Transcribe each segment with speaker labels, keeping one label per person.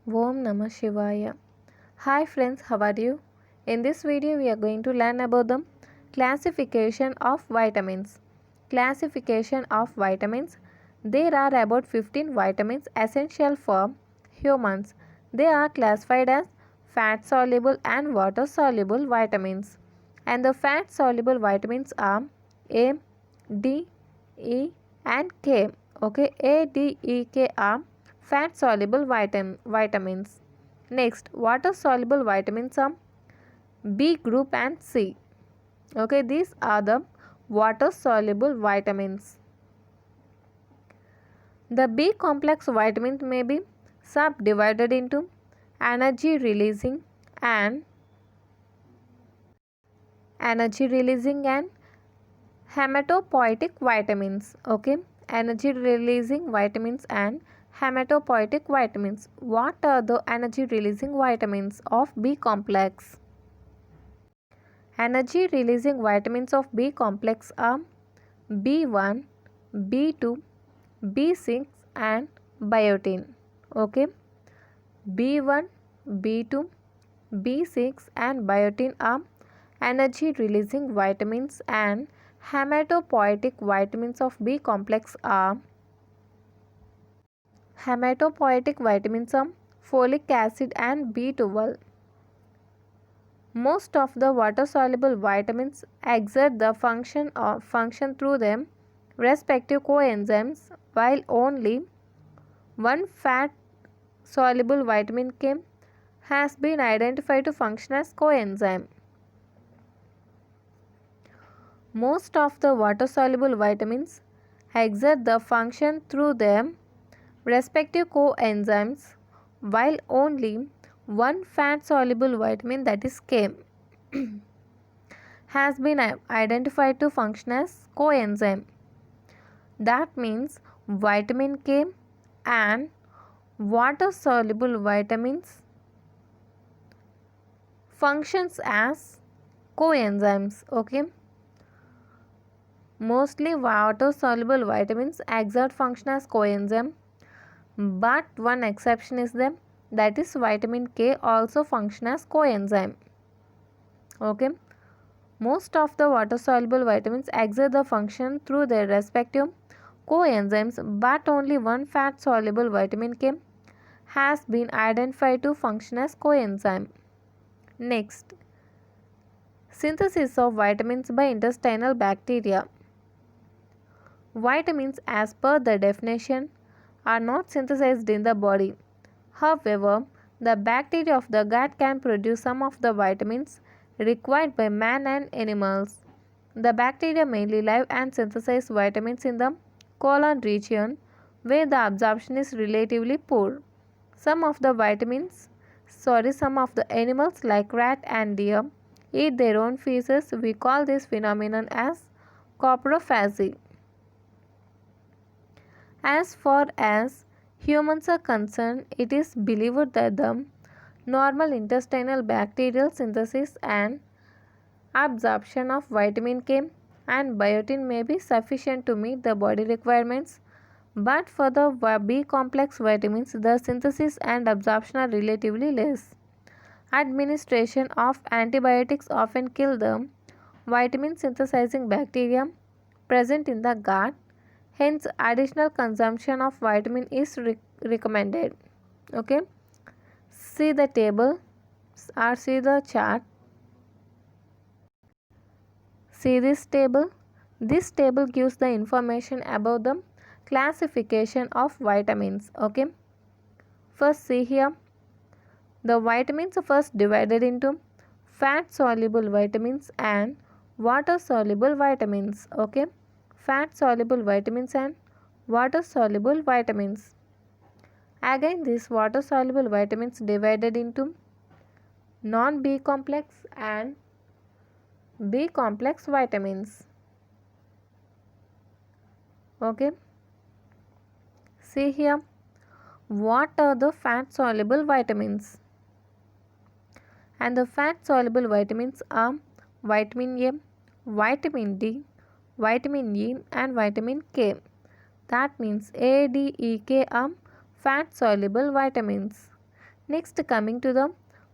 Speaker 1: Om Namah Shivaya. Hi friends, how are you? In this video we are going to learn about the classification of vitamins. Classification of vitamins. There are about 15 vitamins essential for humans. They are classified as fat soluble and water soluble vitamins. And the fat soluble vitamins are A, D, E and K. Okay, A, D, E, K are fat soluble vitamins. Next, water soluble vitamins are B group and C. Okay, these are the water soluble vitamins. The B complex vitamins may be subdivided into energy releasing and hematopoietic vitamins. Okay, energy releasing vitamins and hematopoietic vitamins. What are the energy releasing vitamins of B complex? Energy releasing vitamins of B complex are B1, B2, B6 and biotin. Okay, B1, B2, B6 and biotin are energy releasing vitamins, and hematopoietic vitamins of B complex are folic acid and B12. Most of the water soluble vitamins exert the function through their respective coenzymes, while only one fat soluble vitamin K has been identified to function as coenzyme. Most of the water soluble vitamins exert the function through their respective coenzymes, while only one fat soluble vitamin, that is K, has been identified to function as coenzyme. That means vitamin K and water soluble vitamins functions as coenzymes. Okay, mostly water soluble vitamins exert function as coenzyme, but one exception is there, that is vitamin K also function as coenzyme. Okay, most of the water soluble vitamins exert the function through their respective coenzymes, but only one fat soluble vitamin K has been identified to function as coenzyme. Next, synthesis of vitamins by intestinal bacteria. Vitamins, as per the definition, are not synthesized in the body. However, the bacteria of the gut can produce some of the vitamins required by man and animals. The bacteria mainly live and synthesize vitamins in the colon region, where the absorption is relatively poor. Some of the animals like rat and deer eat their own feces. We call this phenomenon as coprophagy. As far as humans are concerned, it is believed that the normal intestinal bacterial synthesis and absorption of vitamin K and biotin may be sufficient to meet the body requirements, but for the B complex vitamins, the synthesis and absorption are relatively less. Administration of antibiotics often kill the vitamin synthesizing bacteria present in the gut. Hence, additional consumption of vitamin is recommended. Okay, see the table or see the chart. See this table. This table gives the information about the classification of vitamins. Okay, first see here, the vitamins are first divided into fat soluble vitamins and water soluble vitamins. Okay, fat soluble vitamins and water soluble vitamins. Again, these water soluble vitamins divided into non B complex and B complex vitamins. Okay, see here, what are the fat soluble vitamins? And the fat soluble vitamins are vitamin A, vitamin D, vitamin E and vitamin K. That means A, D, E, K are fat soluble vitamins. Next, coming to the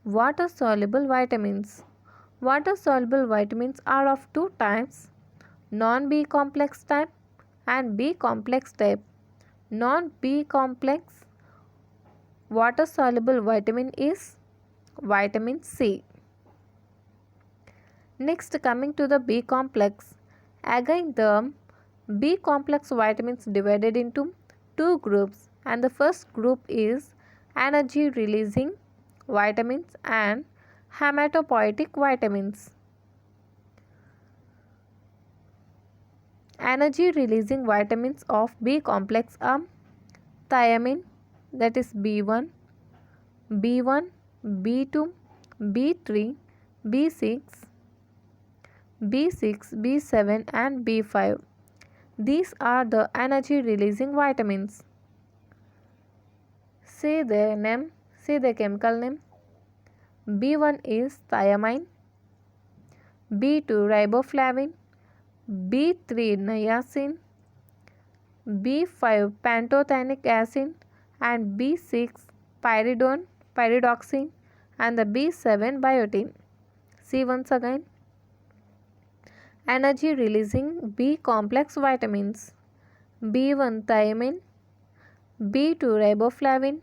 Speaker 1: water soluble vitamins. Water soluble vitamins are of two types, non B complex type and B complex type. Non B complex water soluble vitamin is vitamin C. Next, coming to the B complex. Again, the B complex vitamins divided into two groups, and the first group is energy releasing vitamins and hematopoietic vitamins. Energy releasing vitamins of B complex are thiamine, that is B1, B1, B2, B3, B6, B6, B7 and B5. These are the energy releasing vitamins. See the name, see the chemical name. B1 is thiamine, B2 riboflavin, B3 niacin, B5 pantothenic acid and B6 pyridoxine and the B7 biotin. See once again. Energy releasing B complex vitamins: B1 thiamine, B2 riboflavin,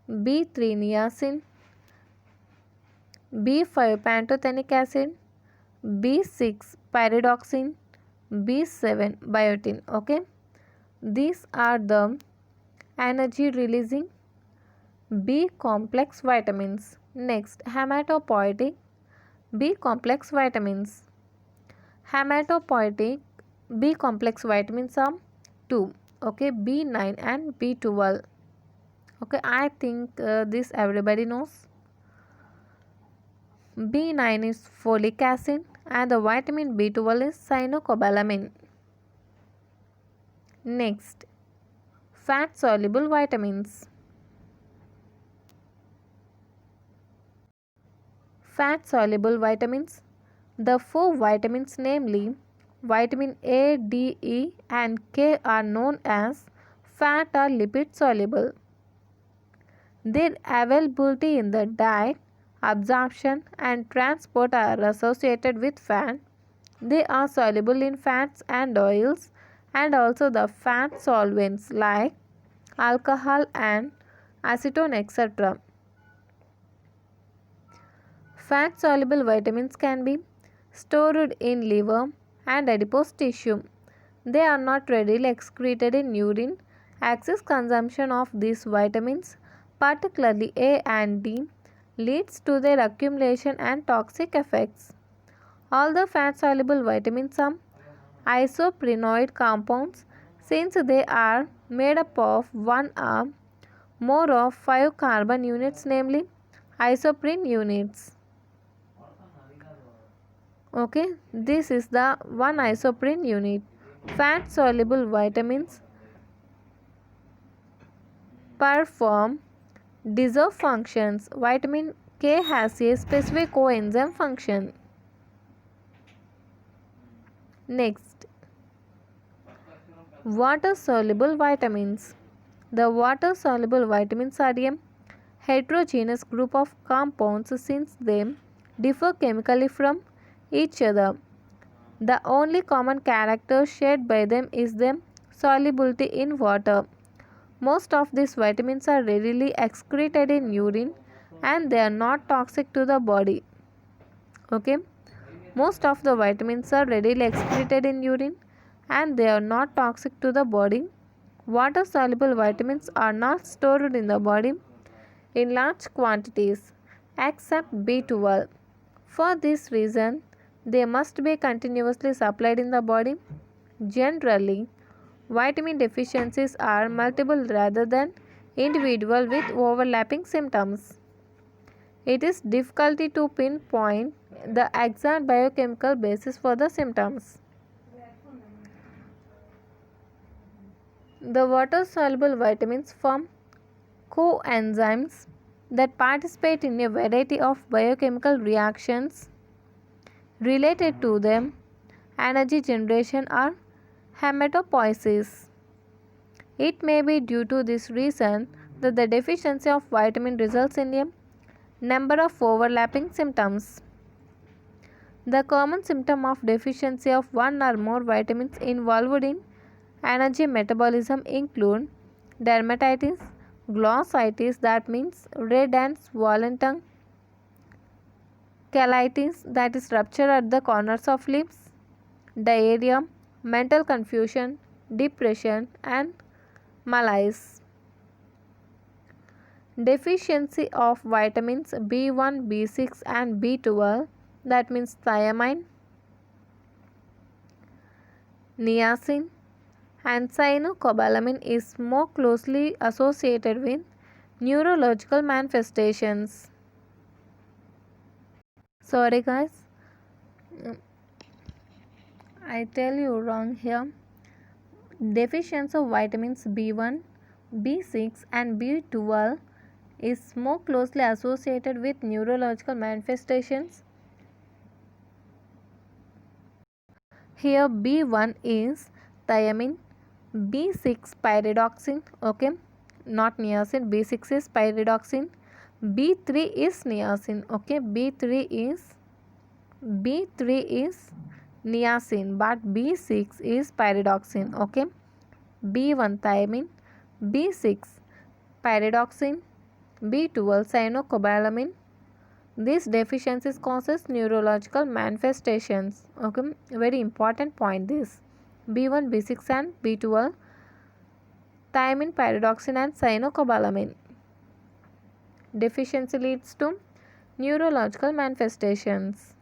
Speaker 1: B3 niacin, B5 pantothenic acid, B6 pyridoxine, B7 biotin. Okay, these are the energy releasing B complex vitamins. Next, hematopoietic B complex vitamins. Hematopoietic B complex vitamins are two. Okay, B9 and B12. Okay, I think this everybody knows. B9 is folic acid and the vitamin B12 is cyanocobalamin. Next, fat soluble vitamins. Fat soluble vitamins. The four vitamins, namely vitamin A, D, E and K, are known as fat or lipid soluble. Their availability in the diet, absorption and transport are associated with fat. They are soluble in fats and oils and also the fat solvents like alcohol and acetone, etc. Fat soluble vitamins can be stored in liver and adipose tissue. They are not readily excreted in urine. Excess consumption of these vitamins, particularly A and D, leads to their accumulation and toxic effects. All the fat soluble vitamins are isoprenoid compounds since they are made up of one or more of 5 carbon units, namely isoprene units. Okay, this is the one isoprene unit. Fat soluble vitamins perform deserved functions. Vitamin K has a specific coenzyme function. Next, water soluble vitamins. The water soluble vitamins are a heterogeneous group of compounds since they differ chemically from each other. The only common character shared by them is their solubility in water. Most of these vitamins are readily excreted in urine and they are not toxic to the body. Okay, most of the vitamins are readily excreted in urine and they are not toxic to the body. Water soluble vitamins are not stored in the body in large quantities except B12. For this reason, they must be continuously supplied in the body. Generally, vitamin deficiencies are multiple rather than individual with overlapping symptoms. It is difficult to pinpoint the exact biochemical basis for the symptoms. The water soluble vitamins form coenzymes that participate in a variety of biochemical reactions related to them, energy generation or hematopoiesis. It may be due to this reason that the deficiency of vitamin results in a number of overlapping symptoms. The common symptom of deficiency of one or more vitamins involved in energy metabolism include dermatitis, glossitis, that means red and swollen tongue, cheilitis, that is rupture at the corners of lips, diarrhea, mental confusion, depression, and malaise. Deficiency of vitamins B1, B6, and B12, that means thiamine, niacin, and cyanocobalamin is more closely associated with neurological manifestations. Sorry guys, I tell you wrong here. Deficiency of vitamins B1, B6 and B12 is more closely associated with neurological manifestations. Here B1 is thiamine, B6 pyridoxine, okay, not niacin. B6 is pyridoxine, B3 is niacin, okay, B3 is niacin, but B6 is pyridoxine, okay. B1 thiamine, B6 pyridoxine, B12 cyanocobalamin. These deficiencies causes neurological manifestations, okay, very important point this. B1, B6 and B12, thiamine, pyridoxine and cyanocobalamin. Deficiency leads to neurological manifestations.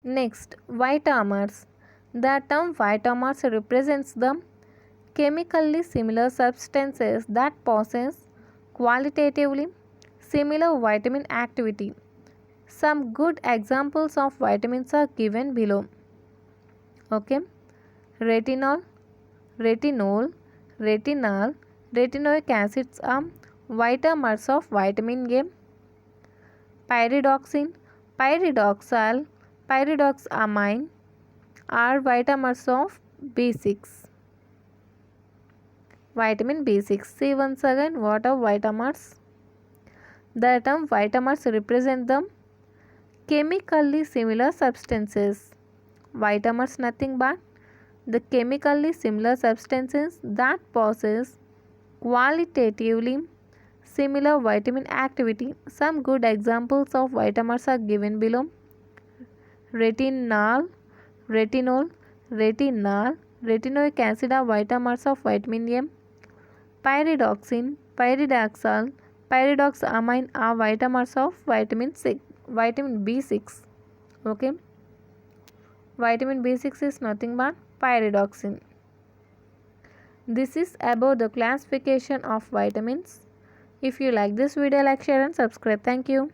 Speaker 1: Next, vitamins. The term vitamins represents the chemically similar substances that possess qualitatively similar vitamin activity. Some good examples of vitamins are given below. Okay, retinol, retinoic acids are vitamins of vitamin A. Pyridoxine, pyridoxal, pyridoxamine are vitamins of B6. Vitamin B6. See once again what are vitamins. The term vitamins represent the chemically similar substances. Vitamins nothing but the chemically similar substances that possess qualitatively similar vitamin activity. Some good examples of vitamins are given below. Retinol, retinoic acid are vitamins of vitamin A. Pyridoxine, pyridoxal, pyridoxamine are vitamins of vitamin B6. Okay. Vitamin B6 is nothing but pyridoxine. This is about the classification of vitamins. If you like this video, like, share and subscribe. Thank you.